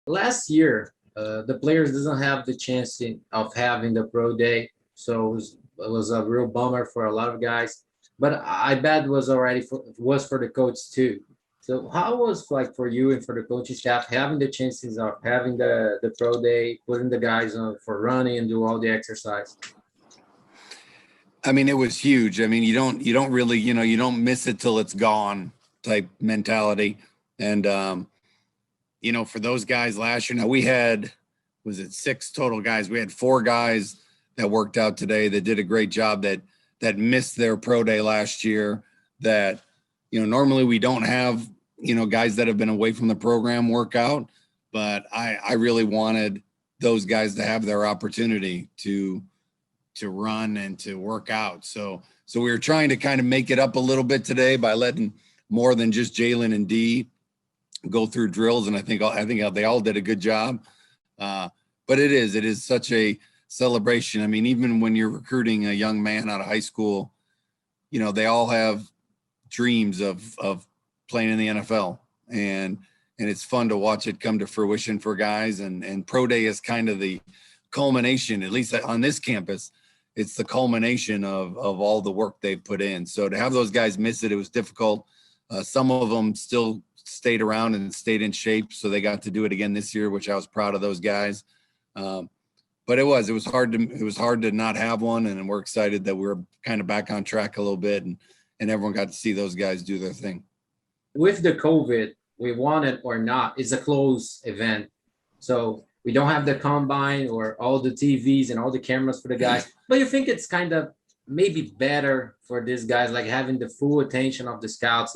Last year, the players doesn't have the chance of having the pro day, so it was a real bummer for a lot of guys. But I bet was for the coach too. So how was like for you and for the coaching staff having the chances of having the pro day, putting the guys on for running and do all the exercise? I mean, it was huge. I mean, you don't really, you don't miss it till it's gone type mentality. And for those guys last year, now we had, was it 6 total guys? We had 4 guys that worked out today that did a great job that missed their pro day last year. That, normally we don't have, guys that have been away from the program work out, but I really wanted those guys to have their opportunity to run and to work out. So we were trying to kind of make it up a little bit today by letting more than just Jalen and D go through drills. And I think they all did a good job. But it is such a celebration. I mean, even when you're recruiting a young man out of high school, they all have dreams of playing in the NFL, and it's fun to watch it come to fruition for guys. And pro day is kind of the culmination, at least on this campus. It's the culmination of all the work they've put in. So to have those guys miss it, it was difficult. Some of them still stayed around and stayed in shape, so they got to do it again this year, which I was proud of those guys. But it was hard to not have one, and we're excited that we're kind of back on track a little bit, and everyone got to see those guys do their thing. With the COVID, we want it or not, it's a closed event. So we don't have the combine or all the TVs and all the cameras for the guys. But you think it's kind of maybe better for these guys, like having the full attention of the scouts,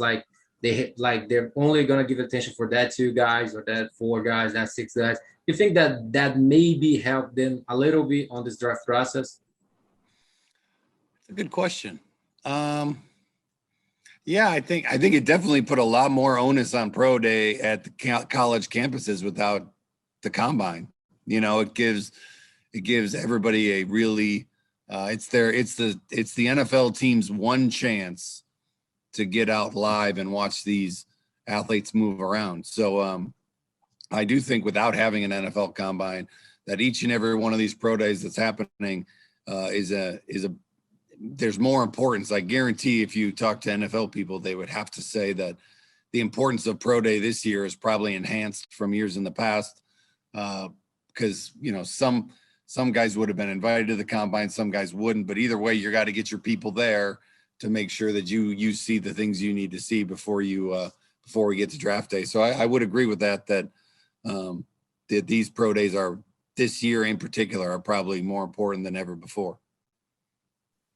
they're only gonna give attention for that 2 guys or that 4 guys, that 6 guys. You think that maybe helped them a little bit on this draft process? It's a good question. Yeah, I think it definitely put a lot more onus on pro day at the college campuses without the combine. It gives everybody a really it's the NFL team's one chance to get out live and watch these athletes move around. So I do think without having an NFL combine, that each and every one of these pro days that's happening there's more importance. I guarantee if you talk to NFL people, they would have to say that the importance of pro day this year is probably enhanced from years in the past. Because some guys would have been invited to the combine, some guys wouldn't, but either way, you got to get your people there to make sure that you see the things you need to see before we get to draft day. So I would agree with that these pro days are, this year in particular, are probably more important than ever before.